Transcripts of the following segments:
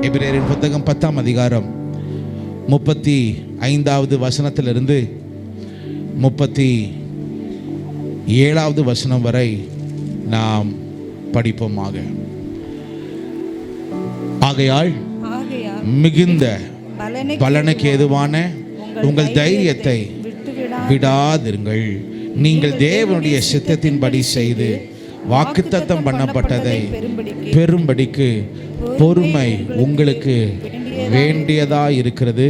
எபிரேயரின் புத்தகம் 10ஆம் அதிகாரம் 35வது வசனத்திலிருந்து 37வது வசனம் வரை நாம் படிப்போமாக. ஆகையால் மிகுந்த பலனுக்கு ஏதுவான உங்கள் தைரியத்தை விடாதிருங்கள். நீங்கள் தேவனுடைய சித்தத்தின்படி செய்து வாக்குத்தத்தம் பண்ணப்பட்டதை பெறும்படிக்கு பொறுமை உங்களுக்கு வேண்டியதா இருக்கிறது.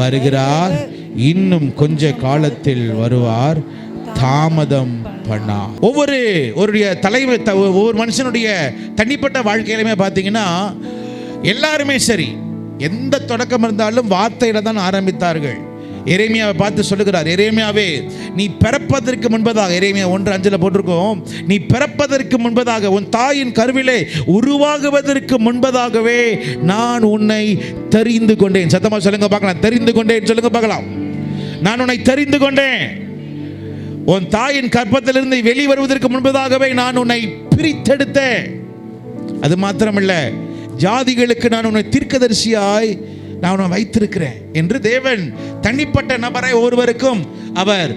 வருகிறார், இன்னும் கொஞ்ச காலத்தில் வருவார், தாமதம் பண்ணா. ஒவ்வொரு மனுஷனுடைய தனிப்பட்ட வாழ்க்கையிலுமே பார்த்தீங்கன்னா எல்லாருமே சரி, எந்த தொடக்கம் இருந்தாலும் வார்த்தையில தான் ஆரம்பித்தார்கள். எரேமியாவை பார்த்து சொல்லுகிறார், எரேமியாவே நீ பிறப்பதற்கு முன்பதாக, எரேமியா 1:5 போட்டிருக்கோம், நீ பிறப்பதற்கு முன்பதாக, உன் தாயின் கருவிலே உருவாகுவதற்கு முன்பதாகவே நான் உன்னை தெரிந்து கொண்டேன். சத்தமா சொல்லுங்க பார்க்கலாம். தெரிந்து கொண்டேன் சொல்லுங்க பார்க்கலாம். நான் உன்னை தெரிந்து கொண்டேன். உன் தாயின் கற்பத்திலிருந்து வெளிவருவதற்கு முன்பதாகவே நான் உன்னை பிரித்தெடுத்தேன். அது மாத்திரமல்ல, ஜாதிகளுக்கு நான் உன்னை தீர்க்கதரிசியாய் நான் உன்னை வைத்திருக்கிறேன் என்று தேவன் தனிப்பட்ட நபரை ஒருவருக்கும் அவர்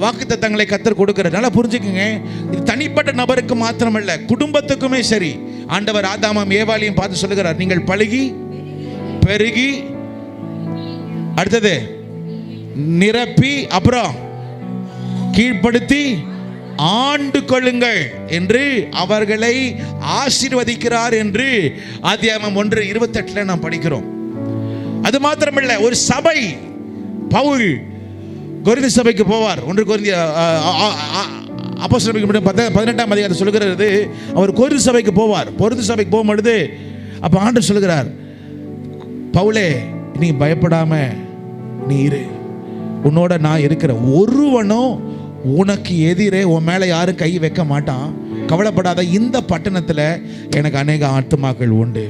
வாக்குத்தத்தங்களை கர்த்தர் கொடுக்கிறார். நல்லா புரிஞ்சுக்குங்க, இது தனிப்பட்ட நபருக்கு மாத்திரமல்ல, குடும்பத்துக்குமே சரி. ஆண்டவர் ஆதாமும் ஏவாளையும் பார்த்து சொல்லுகிறார், நீங்கள் பலுகி பெருகி, அடுத்தது நிரப்பி, அப்புறம் கீழ்ப்படுத்தி ஆண்டு கொள்ளுங்கள் என்று அவர்களை ஆசீர்வதிக்கிறார் என்று ஆதியாகமம் 1:28 நாம் படிக்கிறோம். அது மாத்திரமல்ல, ஒரு சபை, பவுல் கொரிந்தி சபைக்கு போவார். 1 கொரிந்திய அப்போஸ்தலர் 18ஆம் அதிகாரத்தை சொல்லுகிறது, அவர் கொரிந்தி சபைக்கு போவார். கொரிந்தி சபைக்கு போகும்பொழுது அப்போ ஆண்டவர் சொல்லுகிறார், பவுலே நீ பயப்படாம நீ இரு, உன்னோட நான் இருக்கிறேன், ஒருவனும் உனக்கு எதிரே உன் மேலே யாரும் கை வைக்க மாட்டான், கவலைப்படாத, இந்த பட்டணத்தில் எனக்கு அநேக ஆத்துமாக்கள் உண்டு.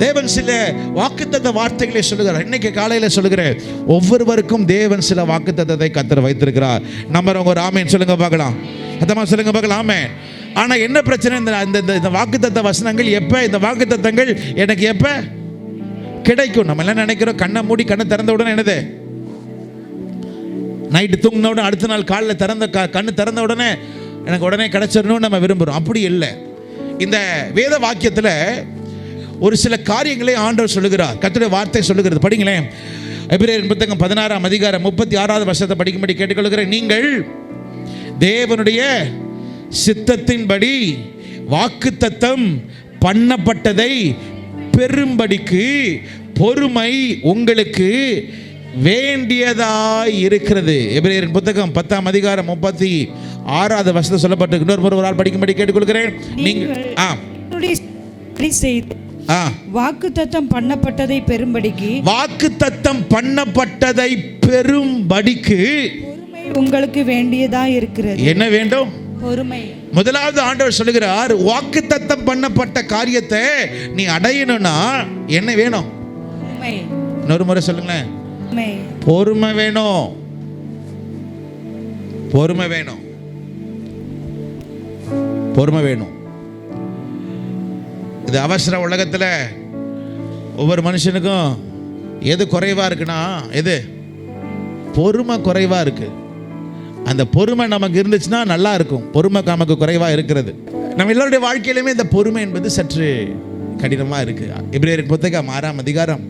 தேவன் சில வாக்குத்தத்த வார்த்தைகளை சொல்லுகிறார். இன்னைக்கு காலையில் சொல்லுகிறேன், ஒவ்வொருவருக்கும் தேவன் சில வாக்குத்தத்தத்தை கர்த்தர் வைத்திருக்கிறார். நம்புறவங்க ஒரு ஆமேன் சொல்லுங்க பார்க்கலாம். அதமா சொல்லுங்க பார்க்கலாம், ஆமேன். ஆனால் என்ன பிரச்சனை, இந்த வாக்குத்தத்த வசனங்கள் எப்போ, இந்த வாக்குத்தத்தங்கள் எனக்கு எப்போ கிடைக்கும்? நம்ம எல்லாம் நினைக்கிறோம், கண்ணை மூடி கண்ணை திறந்த உடனே என்னது, நைட்டு தூங்கின உடனே அடுத்த நாள் காலையில் கண்ணு திறந்த உடனே எனக்கு உடனே கிடைச்சிடணும்னு நம்ம விரும்புகிறோம். அப்படி இல்லை. இந்த வேத வாக்கியத்தில் ஒரு சில காரியங்களை ஆண்டவர் சொல்லுகிறார். கர்த்தருடைய வார்த்தை சொல்லுகிறது. படிங்களேன். எபிரேயரின் புத்தகம் 16ஆம் அதிகாரம் 36வது வசனத்தை படிக்கும்படி கேட்டுக்கொள்கிறேன். நீங்கள் தேவனுடைய சித்தத்தின்படி வாக்குத்தத்தம் பண்ணப்பட்டதை பெறும்படிக்கு பொறுமை உங்களுக்கு வேண்டியதாய் இருக்கிறது. எபிரேயரின் புத்தகம் 10ஆம் அதிகாரம் 36வது வசனம் சொல்லப்பட்டிருக்கு. இன்னொரு ஆள் படிக்கும்படி கேட்டுக்கொள்கிறேன். நீங்கள் வாக்குத்தத்தம் பண்ணப்பட்டதை பெறும்படிக்கு, வாக்குத்தத்தம் பண்ணப்பட்டதை பெறும்படிக்கு பொறுமை உங்களுக்கு வேண்டியதாய் இருக்கிறது. என்ன வேண்டும்? பொறுமை. முதலாவது ஆண்டவர் சொல்லுகிறார், வாக்குத்தத்தம் பண்ணப்பட்ட காரியத்தை நீ அடையணும்னா என்ன வேணும்? பொறுமை. இன்னொரு முறை சொல்லுங்களேன். பொறுமை வேணும். பொறுமை வேணும். பொறுமை வேணும். இது அவசர உலகத்தில் ஒவ்வொரு மனுஷனுக்கும் எது குறைவா இருக்குன்னா, எது பொறுமை குறைவா இருக்கு. அந்த பொறுமை நமக்கு இருந்துச்சுன்னா நல்லா இருக்கும். பொறுமை நமக்கு குறைவா இருக்கிறது. நம்ம எல்லாருடைய வாழ்க்கையிலுமே இந்த பொறுமை என்பது சற்று கடினமாக இருக்கு. எபிரேயரின் புத்தகம் 6ஆம் அதிகாரம்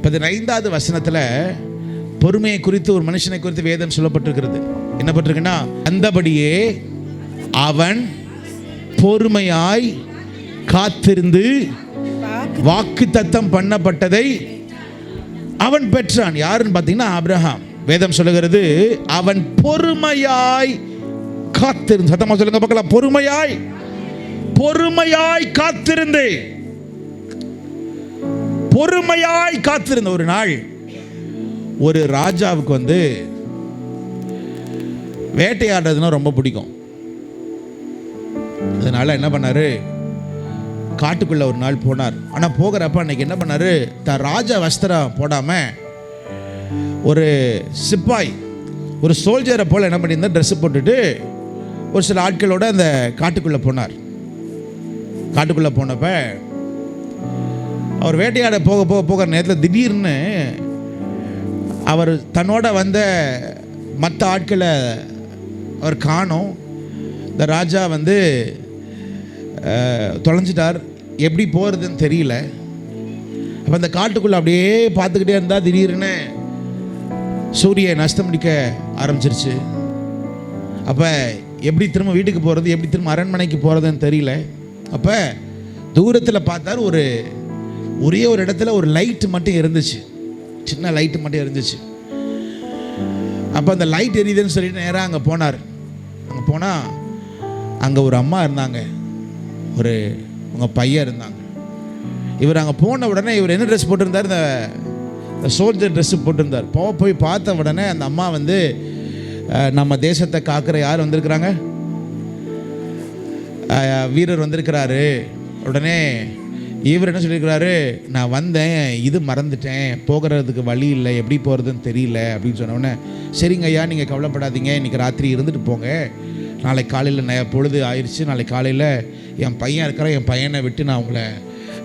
15வது வசனத்தில் பொறுமையை குறித்து, ஒரு மனுஷனை குறித்து வேதம் சொல்லப்பட்டிருக்கிறது. என்ன பட்டிருக்குன்னா, அந்தபடியே அவன் பொறுமையாய் காத்திருந்து வாக்குத்தத்தம் பண்ணப்பட்டதை அவன் பெற்றான். யாருன்னு பார்த்தீங்கன்னா ஆபிரகாம். வேதம் சொல்லுகிறது, அவன் பொறுமையாய் காத்திருந்து. சத்தமா சொல்லுங்க பார்க்கலாம். பொறுமையாய், பொறுமையாய் காத்திருந்து, பொறுமையாய் காத்திருந்த. ஒரு நாள் ஒரு ராஜாவுக்கு வேட்டையாடுறதுன்னா ரொம்ப பிடிக்கும். அதனால என்ன பண்ணாரு, காட்டுக்குள்ள ஒரு நாள் போனார். ஆனால் போகிறப்ப அன்னைக்கு என்ன பண்ணாரு, ராஜா வஸ்திரம் போடாம ஒரு சிப்பாய், ஒரு சோல்ஜரை போல் என்ன பண்ணியிருந்தார், ட்ரெஸ் போட்டுட்டு ஒரு சில ஆட்களோட அந்த காட்டுக்குள்ளே போனார். காட்டுக்குள்ளே போனப்ப அவர் வேட்டையாட போக போக போகிற நேரத்தில் திடீர்னு அவர் தன்னோட வந்த மற்ற ஆட்களை அவர் காணோம். இந்த ராஜா வந்து தொலைஞ்சிட்டார், எப்படி போகிறதுன்னு தெரியல. அப்போ அந்த காட்டுக்குள்ளே அப்படியே பார்த்துக்கிட்டே இருந்தால் திடீர்னு சூரியன் அஸ்தமிக்க ஆரம்பிச்சிருச்சு. அப்போ எப்படி திரும்ப வீட்டுக்கு போகிறது, எப்படி திரும்ப அரண்மனைக்கு போகிறதுன்னு தெரியல. அப்போ தூரத்தில் பார்த்தார், ஒரே ஒரு இடத்துல ஒரு லைட்டு மட்டும் இருந்துச்சு, சின்ன லைட்டு மட்டும் இருந்துச்சு. அப்போ அந்த லைட் எரியுதுன்னு சொல்லிட்டு நேராக அங்கே போனார். அங்கே போனால் அங்கே ஒரு அம்மா இருந்தாங்க, உங்கள் பையன் இருந்தாங்க. இவர் அங்கே போன உடனே இவர் என்ன ட்ரெஸ் போட்டிருந்தார், இந்த சோல்ஜர் ட்ரெஸ்ஸு போட்டிருந்தார். போய் பார்த்த உடனே அந்த அம்மா வந்து நம்ம தேசத்தை காக்கிற யார் வந்திருக்கிறாங்க, வீரர் வந்திருக்கிறாரு. உடனே இவர் என்ன சொல்லியிருக்கிறாரு, நான் வந்தேன், இது மறந்துட்டேன், போகிறதுக்கு வழி இல்லை, எப்படி போகிறதுன்னு தெரியல அப்படின்னு சொன்னோடனே, சரிங்க ஐயா நீங்கள் கவலைப்படாதீங்க, இன்றைக்கி ராத்திரி இருந்துட்டு போங்க, நாளைக்கு காலையில் பொழுது ஆயிடுச்சு, நாளைக்கு காலையில் என் பையன் இருக்கிற என் பையனை விட்டு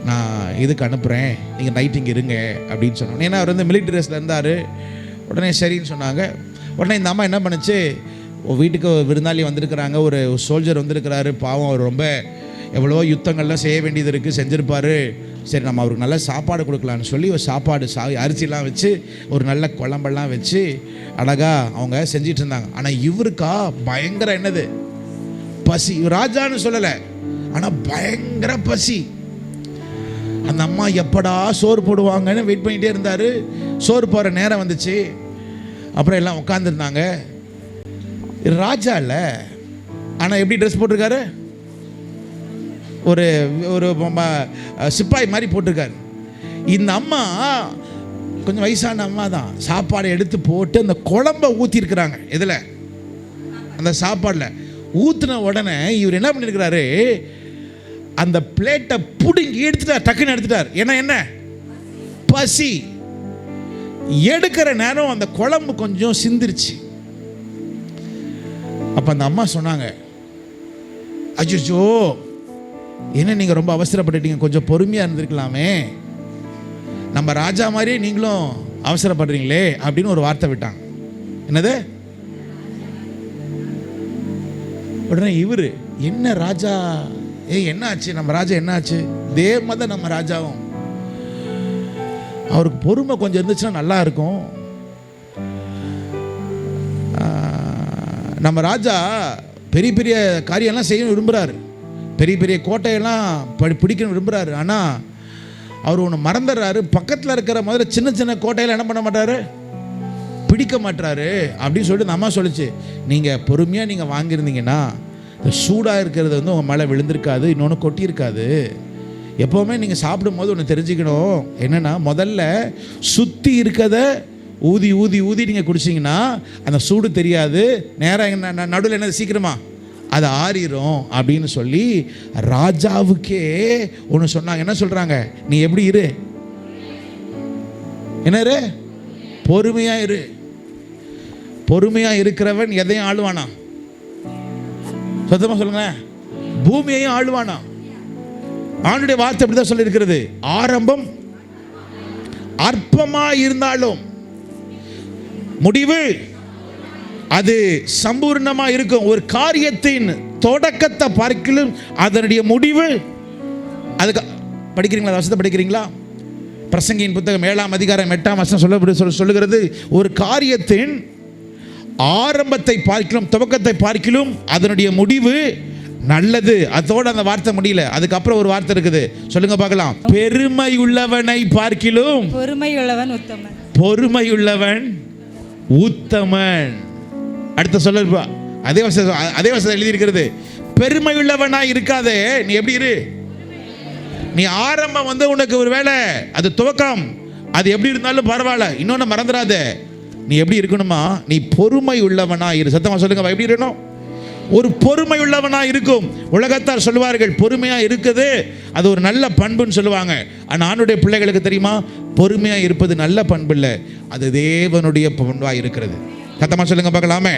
நான் இதுக்கு அனுப்புகிறேன், நீங்கள் நைட் இங்கே இருங்க அப்படின்னு சொன்னோம். ஏன்னா அவர் வந்து மிலிட்ரி ட்ரெஸ்ஸில் இருந்தார். உடனே சரின்னு சொன்னாங்க. உடனே இந்த அம்மா என்ன பண்ணுச்சு, வீட்டுக்கு விருந்தாளி வந்திருக்கிறாங்க, ஒரு சோல்ஜர் வந்திருக்கிறாரு, பாவம் அவர் ரொம்ப எவ்வளோ யுத்தங்கள்லாம் செய்ய வேண்டியது இருக்குது, செஞ்சுருப்பார், சரி நம்ம அவருக்கு நல்ல சாப்பாடு கொடுக்கலான்னு சொல்லி ஒரு சாப்பாடு அரிசிலாம் வச்சு ஒரு நல்ல குழம்பெல்லாம் வச்சு அழகாக அவங்க செஞ்சிட்டு இருந்தாங்க. ஆனால் இவருக்கா பயங்கர என்னது பசி. ராஜான்னு சொல்லலை, ஆனால் பயங்கர பசி. அந்த அம்மா எப்படா சோறு போடுவாங்கன்னு வெயிட் பண்ணிகிட்டே இருந்தார். சோறு போகிற நேரம் வந்துச்சு. அப்புறம் எல்லாம் உட்காந்துருந்தாங்க. ராஜா இல்லை, ஆனால் எப்படி ட்ரெஸ் போட்டிருக்காரு, ஒரு சிப்பாய் மாதிரி போட்டிருக்காரு. இந்த அம்மா கொஞ்சம் வயசான அம்மா தான். சாப்பாடை எடுத்து போட்டு அந்த குழம்பை ஊற்றிருக்கிறாங்க. இதில் அந்த சாப்பாடில் ஊற்றின உடனே இவர் என்ன பண்ணியிருக்கிறாரு, அந்த பிளேட்டை பிடுங்கி எடுத்துட்டார், டக்குன்னு எடுத்துட்டார். ஏன்னா என்ன பசி. எடுக்கிற நேரம் அந்த குழம்பு கொஞ்சம் சிந்திருச்சு. அப்போ அந்த அம்மா சொன்னாங்க, அஜிஜோ என்ன நீங்கள் ரொம்ப அவசரப்பட்டுட்டீங்க, கொஞ்சம் பொறுமையாக இருந்திருக்கலாமே, நம்ம ராஜா மாதிரியே நீங்களும் அவசரப்படுறீங்களே அப்படின்னு ஒரு வார்த்தை விட்டாங்க. என்னது, உடனே இவர் என்ன ராஜா, என்ன ஆச்சு, நம்ம ராஜா என்ன ஆச்சு, இதே மாதிரி நம்ம ராஜாவும் அவருக்கு பொறுமை கொஞ்சம் இருந்துச்சுன்னா நல்லா இருக்கும். நம்ம ராஜா பெரிய பெரிய காரியம்லாம் செய்யணும் விரும்புகிறாரு, பெரிய பெரிய கோட்டையெல்லாம் பிடிக்கணும் விரும்புகிறாரு. ஆனால் அவர் ஒன்று மறந்துடுறாரு, பக்கத்தில் இருக்கிற முதல்ல சின்ன சின்ன கோட்டையெல்லாம் என்ன பண்ண மாட்டார், பிடிக்க மாட்டாரு அப்படின்னு சொல்லிட்டு நம்ம சொல்லிச்சு. நீங்கள் பொறுமையாக நீங்கள் வாங்கியிருந்தீங்கன்னா இந்த சூடாக இருக்கிறது வந்து உங்கள் மேலே விழுந்திருக்காது, இன்னொன்று கொட்டியிருக்காது. எப்போவுமே நீங்கள் சாப்பிடும்போது ஒன்று தெரிஞ்சுக்கணும், என்னென்னா முதல்ல சுற்றி இருக்கிறத ஊதி ஊதி ஊதி நீங்கள் குடிச்சிங்கன்னா அந்த சூடு தெரியாது, நேராக என்ன நடுவில் என்ன சீக்கிரமா அது ஆறிடும் அப்படின்னு சொல்லி ராஜாவுக்கே ஒன்று சொன்னாங்க. என்ன சொல்கிறாங்க, நீ எப்படி இரு, என்ன இரு, பொறுமையாக இரு. பொறுமையாக இருக்கிறவன் எதையும் ஆளுவானா, சத்தமாக சொல்லுங்க, பூமியையும் ஆளுவானா. ஆண்டுடைய வார்த்தை அப்படிதான் சொல்லி இருக்கிறது, ஆரம்பம் அற்பமா இருந்தாலும் முடிவு அது சம்பூர்ணமா இருக்கும். ஒரு காரியத்தின் தொடக்கத்தை பார்க்கலும் அதனுடைய முடிவு அதுக்கு படிக்கிறீங்களா, வசனத்தை படிக்கிறீங்களா? பிரசங்கியின் புத்தகம் 7ஆம் அதிகாரம் 8ஆம் வசனம் சொல்லுகிறது, ஒரு காரியத்தின் ஆரம்பத்தை பார்க்கலும் துவக்கத்தை பார்க்கலும் அதனுடைய முடிவு நல்லது. அதோட அந்த வார்த்தை முடியல, அதுக்கப்புறம் ஒரு வார்த்தை இருக்குது, சொல்லுங்க பார்க்கலாம். பெருமை உள்ளவனை பார்க்கிலும் பொறுமையுள்ளவன் உத்தமன். பொறுமையுள்ளவன் உத்தமன். அடுத்த சொல்ல அதே வசனம் எழுதி இருக்கிறது, பெருமையுள்ளவனா இருக்காதே, நீ எப்படி இரு, நீ ஆரம்பம் வந்து உனக்கு ஒரு வேலை, அது துவக்கம், அது எப்படி இருந்தாலும் பரவாயில்ல, இன்னொன்னு மறந்துடாத, நீ எப்படி இருக்கணுமா, நீ பொறுமை உள்ளவனா இரு. சத்தமா சொல்லுங்க, எப்படி இருக்கணும், ஒரு பொறுமை உள்ளவனா இருக்கும். உலகத்தார் சொல்லுவார்கள் பொறுமையா இருக்குது அது ஒரு நல்ல பண்புன்னு சொல்லுவாங்க. ஆனால் ஆணுடைய பிள்ளைகளுக்கு தெரியுமா, பொறுமையா இருப்பது நல்ல பண்பு இல்லை, அது தேவனுடைய பண்பா இருக்கிறது. சத்தமா சொல்லுங்க பார்க்கலாமே,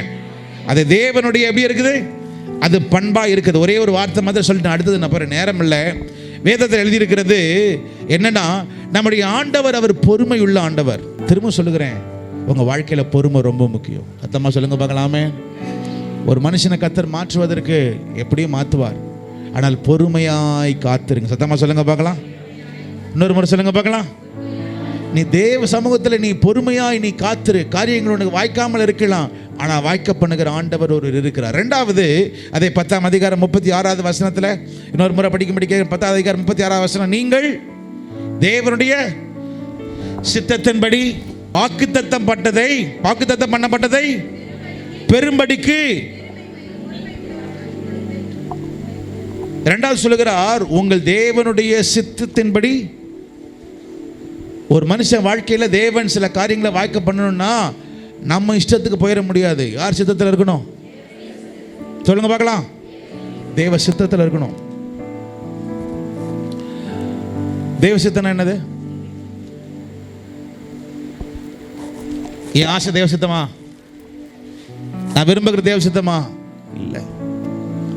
அது தேவனுடைய எப்படி இருக்குது, அது பண்பா இருக்குது. ஒரே ஒரு வார்த்தை மாதிரி சொல்லிட்டு அடுத்தது நான் நேரம் இல்லை. வேதத்தில் எழுதியிருக்கிறது என்னன்னா, நம்முடைய ஆண்டவர் அவர் பொறுமை உள்ள ஆண்டவர். திரும்ப சொல்லுகிறேன், உங்க வாழ்க்கையில பொறுமை ரொம்ப முக்கியம். சத்தமா சொல்லுங்க பார்க்கலாமே. ஒரு மனுஷனை கர்த்தர் மாற்றுவதற்கு எப்படியும் மாற்றுவார், ஆனால் பொறுமையாய் காத்திருங்க. சத்தமா சொல்லுங்க பார்க்கலாம். இன்னொரு முறை சொல்லுங்க பார்க்கலாம். நீ தேவ சமூகத்தில் நீ பொறுமையாய் நீ காத்திரு. காரியங்கள் உனக்கு வாய்க்காமல் இருக்கலாம், ஆனால் வாய்க்க பண்ணுகிற ஆண்டவர் ஒரு இருக்கிறார். ரெண்டாவது, அதே 10ஆம் அதிகாரம் 36வது வசனத்தில் இன்னொரு முறை படிக்க 10ஆம் அதிகாரம் 36வது வசனம், நீங்கள் தேவனுடைய சித்தத்தின்படி வாக்குத்தத்தம் பண்ணப்பட்டதை பெரும்படிக்கு. இரண்டாவது சொல்லுகிறார், உங்கள் தேவனுடைய சித்தத்தின்படி. ஒரு மனுஷன் வாழ்க்கையில தேவன் சில காரியங்களை வாய்க்க பண்ணணும்னா நம்ம இஷ்டத்துக்கு போயிட முடியாது. யார் சித்தத்தில் இருக்கணும் சொல்லுங்க பார்க்கலாம். தேவ சித்தத்தில் இருக்கணும். தேவ சித்தம்னா என்னது? என் ஆசை தேவ சித்தமா? நான் விரும்புகிற தேவ சித்தமா? இல்ல.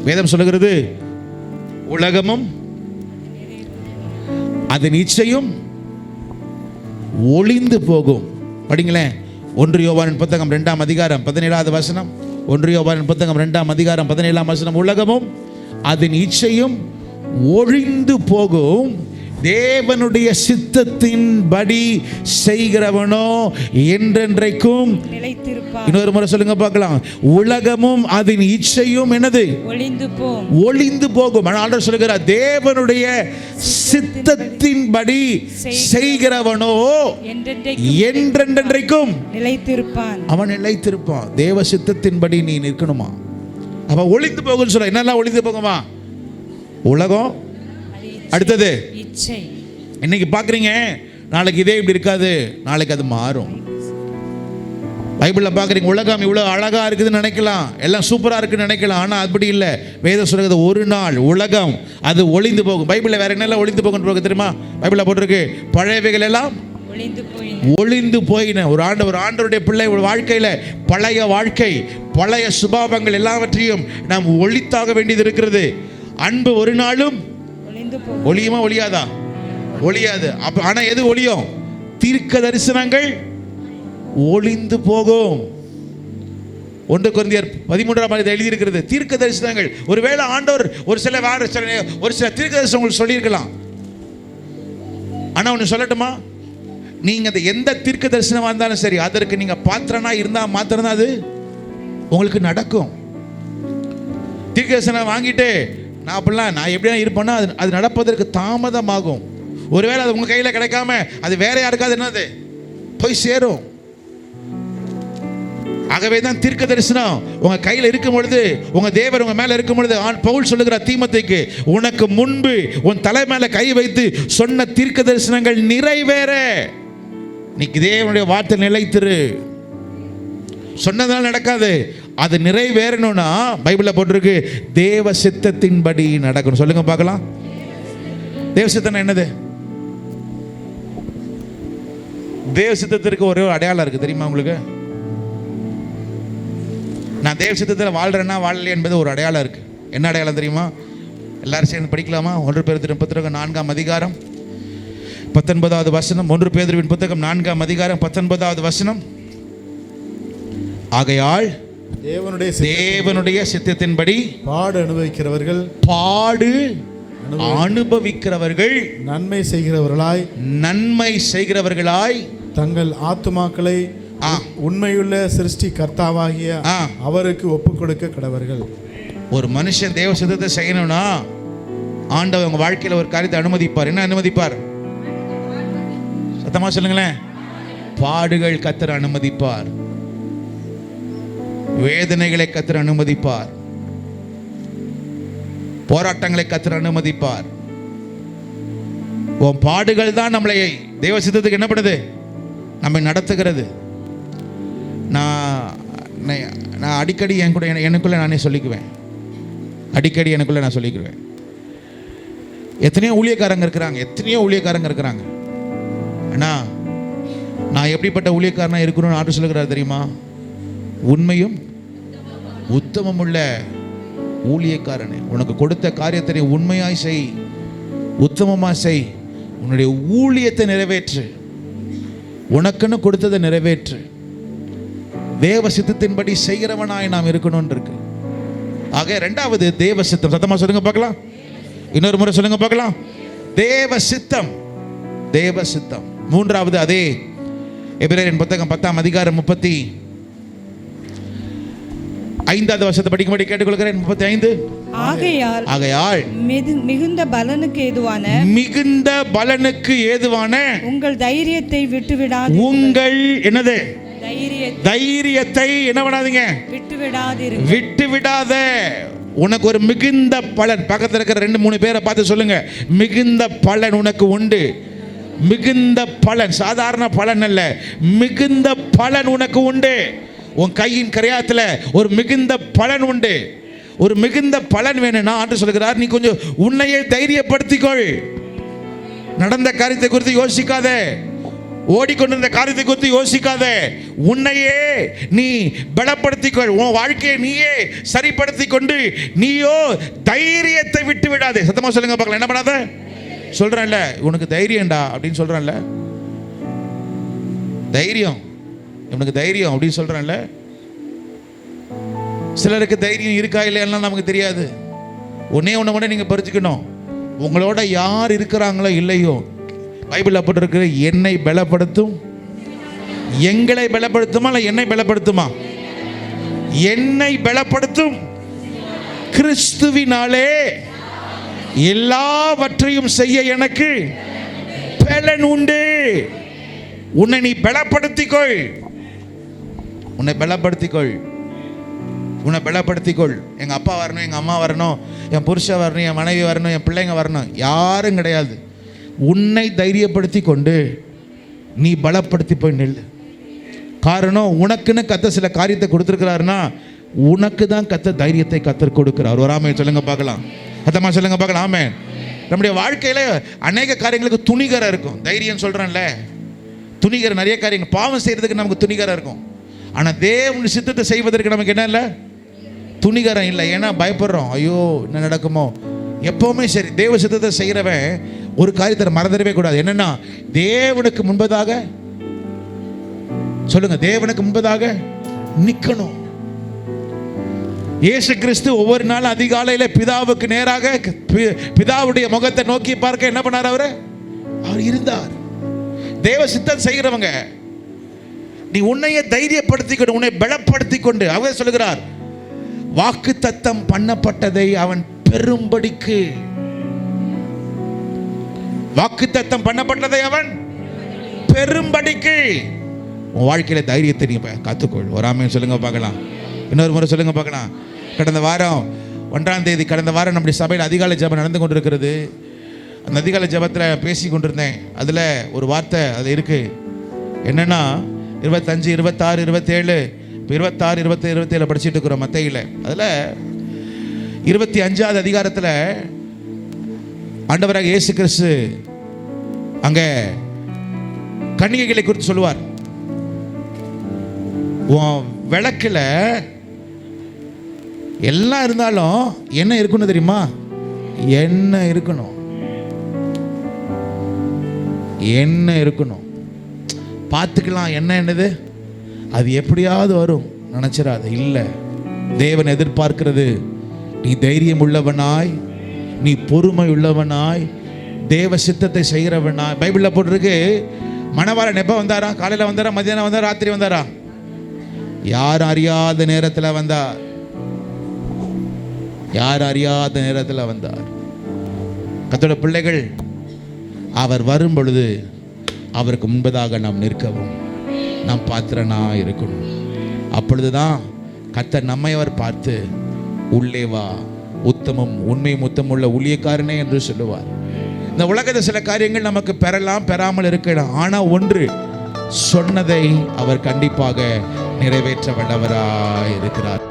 வேதம் சொல்லுகிறது, உலகமும் அதன் இச்சையும் ஒளிந்து போகும். படிங்களேன், 1 யோவானின் புத்தகம் 2ஆம் அதிகாரம் 17வது வசனம். 1 யோவானின் புத்தகம் 2ஆம் அதிகாரம் 17ஆம் வசனம். உலகமும் அதன் இச்சையும் ஒளிந்து போகும், தேவனுடைய சித்தத்தின்படி செய்கிறவனோ என்றென்றைக்கும் நிலைத்திருப்பான். இன்னொரு முறை சொல்லுங்க பார்க்கலாம். உலகமும் அதன் இச்சையும் என்னது? ஒளிந்து போகும். ஆண்டவர் சொல்கிறார், தேவனுடைய சித்தத்தின்படி செய்கிறவனோ என்றென்றைக்கும் நிலைத்திருப்பான். அவன் நிலைத்திருப்பான். தேவ சித்தத்தின்படி நீ நிற்கணுமா? அவன் ஒளிந்து போகும்னு சொல்ல. என்னெல்லாம் ஒளிந்து போகுமா? உலகம், அடுத்தது இன்னைக்கு பார்க்குறீங்க, நாளைக்கு இதே இப்படி இருக்காது, நாளைக்கு அது மாறும். பைபிளில் பார்க்குறீங்க, உலகம் இவ்வளோ அழகாக இருக்குதுன்னு நினைக்கலாம், எல்லாம் சூப்பராக இருக்குன்னு நினைக்கலாம், ஆனால் அப்படி இல்லை. வேதம் சொல்கிறது, ஒரு நாள் உலகம் அது ஒளிந்து போகும். பைபிளில் வேற என்னெல்லாம் ஒளிந்து போகும் போக தெரியுமா? பைபிளில் போட்டிருக்கு, பழையவைகள் எல்லாம் ஒளிந்து போயின. ஒரு ஆண்டவருடைய பிள்ளை வாழ்க்கையில் பழைய வாழ்க்கை, பழைய சுபாவங்கள் எல்லாவற்றையும் நாம் ஒளித்தாக வேண்டியது இருக்கிறது. அன்பு ஒரு நாளும் ஒளியுமா? ஒளியாதா? ஒளியாது. ஆனா எது ஒளியும்? தீர்க்க தரிசனங்கள் ஒளிந்து போகும். 1 கொரிந்தியர் 13ஆம் எழுதியிருக்கிறது, தீர்க்க தரிசனங்கள். ஒருவேளை ஆண்டவர் ஒரு சில தீர்க்க தரிசனங்கள் சொல்லியிருக்கலாம். ஆனா ஒன்று சொல்லட்டுமா, நீங்க அந்த எந்த தீர்க்க தரிசனமா இருந்தாலும் சரி, அதற்கு நீங்க பாத்திரனா இருந்தா மாத்திரம்தான் அது உங்களுக்கு நடக்கும். தீர்க்க தரிசனம் வாங்கிட்டு நான் எப்படியா இருப்பேன்னா அது நடப்பதற்கு தாமதமாகும். ஒருவேளை அது உங்க கையில கிடைக்காம அது வேற யாருக்காவது என்னது போய் சேரும். ஆகவே தான் தீர்க்க தரிசனம் உங்க கையில் இருக்கும் பொழுது, உங்க தேவர் உங்க மேல இருக்கும் பொழுது, பவுல் சொல்லுகிறார் தீமோத்தேயுக்கு, உனக்கு முன்பு உன் தலை மேல கை வைத்து சொன்ன தீர்க்க தரிசனங்கள் நிறைவேற நீ தேவனுடைய வார்த்தை நிலைத்திரு. சொன்னதால் நடக்காது, அது நிறைவேறணும்னா பைபிளில் போட்டிருக்கு, தேவ சித்தத்தின்படி நடக்கணும். சொல்லுங்க பார்க்கலாம். தேவ சித்தம் என்னது? தேவ சித்தத்திற்கு ஒரே ஒரு அடையாளம் இருக்கு, தெரியுமா உங்களுக்கு? நான் தேவ சித்தத்தில் வாழ்றேன்னா வாழலையே என்பது ஒரு அடையாளம் இருக்கு. என்ன அடையாளம் தெரியுமா? எல்லாரும் சேர்ந்து படிக்கலாமா? 1 பேதுருவின் புத்தகம் 4ஆம் அதிகாரம் 19வது வசனம். 1 பேதுருவின் புத்தகம் 4ஆம் அதிகாரம் 19வது வசனம். ஆகையால் தேவனுடைய சித்தத்தின்படி பாடு அனுபவிக்கிறவர்கள் நன்மை செய்கிறவர்களாய் தங்கள் ஆத்துமாக்களை உண்மையுள்ள சிருஷ்டி கர்த்தாவாகிய அவருக்கு ஒப்புக் கொடுக்க கடவர்கள். ஒரு மனுஷன் தேவ சித்தத்தை செய்யணும்னா ஆண்டவர் உங்க வாழ்க்கையில ஒரு காரியத்தை அனுமதிப்பார். என்ன அனுமதிப்பார்? சத்தமா சொல்லுங்களேன். பாடுகள் கர்த்தர் அனுமதிப்பார், வேதனைகளை கர்த்தர் அனுமதிப்பார், போராட்டங்களை கர்த்தர் அனுமதிப்பார். உன் பாடுகள் தான் நம்மளை தேவ சித்தத்துக்கு என்ன பண்ணுது? நம்மை நடத்துகிறது. நான் அடிக்கடி எனக்குள்ள நானே சொல்லிக்குவேன். எத்தனையோ ஊழியக்காரங்க இருக்கிறாங்க. அண்ணா, நான் எப்படிப்பட்ட ஊழியக்காரனா இருக்கணும்னு ஆண்டு சொல்லுகிறார் தெரியுமா? உண்மையும் உத்தமம் உள்ள ஊழியக்காரனே, உனக்கு கொடுத்த காரியத்தை உண்மையாய் செய். உத்தமமா செய், உன்னுடைய ஊழியத்தை நிறைவேற்று, உனக்குன்னு கொடுத்ததை நிறைவேற்று, தேவ சித்தத்தின்படி செய்கிறவனாய் நாம் இருக்கணும் இருக்கு. ஆக இரண்டாவது தேவ சித்தம். சத்தமா சொல்லுங்க பார்க்கலாம். இன்னொரு முறை சொல்லுங்க பார்க்கலாம். தேவ சித்தம், தேவ சித்தம். மூன்றாவது அதே எபிரேயரின் புத்தகம் 10ஆம் அதிகாரம் 35வது வசனத்தை படிக்கும்படி கேட்டுக்கொள்கிறேன். 35. ஆகையால் மிகுந்த பலனுக்கு ஏதுவான உங்கள் தைரியத்தை விட்டுவிடாது. உங்கள் என்னது தைரியத்தை என்ன பண்ணாதீங்க, விட்டு விடாத. உனக்கு ஒரு மிகுந்த பலன். பக்கத்தில் இருக்கிற 2-3 பேரை பார்த்து சொல்லுங்க, மிகுந்த பலன் உனக்கு உண்டு. மிகுந்த பலன், சாதாரண பலன் அல்ல, மிகுந்த பலன் உனக்கு உண்டு. உன் கையின் கரையாத்தில் ஒரு மிகுந்த பலன் உண்டு. ஒரு மிகுந்த பலன் வேணும்னா ஆண்டு சொல்கிறார், நீ கொஞ்சம் உன்னையே தைரியப்படுத்திக்கொள். நடந்த காரியத்தை குறித்து யோசிக்காத, ஓடிக்கொண்டிருந்த காரியத்தை குறித்து யோசிக்காத, உன்னையே நீ பலப்படுத்திக்கொள். உன் வாழ்க்கையை நீயே சரிப்படுத்தி கொண்டு நீயோ தைரியத்தை விட்டு விடாதே. சத்தமா சொல்லுங்க பார்க்கலாம். என்ன பண்ணாத சொல்றேன்ல, உனக்கு தைரியம்டா அப்படின்னு சொல்றேன்ல, தைரியம், உனக்கு தைரியம் அப்படின்னு சொல்றேன்ல. சிலருக்கு தைரியம் இருக்கா இல்லையாலாம் நமக்கு தெரியாது. ஒன்னே ஒன்று நீங்கள் பறிச்சுக்கணும், உங்களோட யார் இருக்கிறாங்களோ இல்லையோ, பைபிளில் போட்டிருக்கிற என்னை பலப்படுத்தும், எங்களை பலப்படுத்துமா இல்லை என்னை பலப்படுத்துமா? என்னை பலப்படுத்தும் கிறிஸ்துவினாலே எல்லாவற்றையும் செய்ய எனக்கு பலன் உண்டு. உன்னை நீ பலப்படுத்திக்கொள், உன்னை பலப்படுத்திக்கொள், உன்னை பலப்படுத்திக்கொள். எங்கள் அப்பா வரணும், எங்கள் அம்மா வரணும், என் புருஷன் வரணும், என் மனைவி வரணும், என் பிள்ளைங்க வரணும், யாரும் கிடையாது. உன்னை தைரியப்படுத்தி கொண்டு நீ பலப்படுத்தி போய் நில்லு. காரணம், உனக்குன்னு கத்த சில காரியத்தை கொடுத்துருக்கிறாருன்னா உனக்கு தான் கத்த தைரியத்தை கத்தர் கொடுக்கிறார். ஒரு ஆமென் சொல்லுங்க பார்க்கலாம். அத்தமா சொல்லுங்க பார்க்கலாம். ஆமென். நம்முடைய வாழ்க்கையில் அநேக காரியங்களுக்கு துணிகரம் இருக்கும். தைரியம் சொல்கிறேன்ல, துணிகரம். நிறைய காரியங்கள் பாவம் செய்கிறதுக்கு நமக்கு துணிகரம் இருக்கும். ஆனால் தேவனுடைய சித்தத்தை செய்வதற்கு நமக்கு என்ன இல்லை, துணிகரம் இல்லை. ஏன்னா பயப்படுறோம், ஐயோ என்ன நடக்குமோ. எப்போவுமே சரி, தேவ சித்தத்தை செய்கிறவன் ஒரு காரியத்தை மறந்துடவே கூடாது. என்னன்னா, தேவனுக்கு முன்பதாக சொல்லுங்க, தேவனுக்கு முன்பதாக நிற்கணும். இயேசு கிறிஸ்து ஒவ்வொரு நாளும் அதிகாலையில் பிதாவுக்கு நேராக பிதாவுடைய முகத்தை நோக்கி பார்க்க என்ன பண்ணார்? அவர் இருந்தார். தேவ சித்தம் செய்கிறவங்க நீ உன்னையே தைரியப்படுத்திக் கொண்டு, உன்னை பலப்படுத்திக் கொண்டு, அவர் சொல்லுகிறார், வாக்கு தத்தம் பண்ணப்பட்டதை அவன் பெரும்படிக்கு. வாக்கு தத்தம் பண்ணப்பட்டதை அவன் பெரும்படிக்கு. உன் வாழ்க்கையில தைரியத்தை நீ காத்துக்கொள். ஒரு ஆமென் சொல்லுங்க பார்க்கலாம். இன்னொரு முறை சொல்லுங்க பார்க்கலாம். கடந்த வாரம் 1ஆம் தேதி, கடந்த வாரம் நம்முடைய சபையில் அதிகாலை ஜெபம் நடந்து கொண்டிருக்கிறது. அந்த அதிகாலை ஜெபத்தில் பேசி கொண்டிருந்தேன். அதில் ஒரு வார்த்தை அது இருக்கு. என்னன்னா 25, 26, 27, இப்போ 26, 27, 27 படிச்சுட்டு இருக்கிறோம் மத்தேயுல. அதில் 25ஆவது அதிகாரத்தில் ஆண்டவராக இயேசு கிறிஸ்து அங்கே கன்னிகைகளை குறித்து சொல்லுவார். உன் விளக்கில் எல்லாம் இருந்தாலும் என்ன இருக்கணும் தெரியுமா? என்ன இருக்கணும், என்ன இருக்கணும். பார்த்துக்கலாம், என்ன என்னது அது எப்படியாவது வரும் நினைச்சிடாத. இல்லை, தேவன் எதிர்பார்க்கிறது நீ தைரியம் உள்ளவனாய், நீ பொறுமை உள்ளவனாய், தேவ சித்தத்தை செய்கிறவனாய். பைபிளில் போட்டிருக்கு, மணவாளன் எப்போ வந்தாரா? காலையில் வந்தாரா, மதியானம் வந்தாரா, ராத்திரி வந்தாரா? யாரும் அறியாத நேரத்தில் வந்தார். யாரும் அறியாத நேரத்தில் வந்தார். கர்த்தருடைய பிள்ளைகள், அவர் வரும் பொழுது அவருக்கு முன்பதாக நாம் நிற்கவும், நாம் பாத்திரனா இருக்கணும். அப்பொழுதுதான் கர்த்தர் நம்மை அவர் பார்த்து, உள்ளே வா உத்தமம் உண்மையும் உத்தமுள்ள ஊழியக்காரனே என்று சொல்லுவார். இந்த உலகத்தில் சில காரியங்கள் நமக்கு பெறலாம், பெறாமல் இருக்கலாம். ஆனால் ஒன்று, சொன்னதை அவர் கண்டிப்பாக நிறைவேற்ற வல்லவராய் இருக்கிறார்.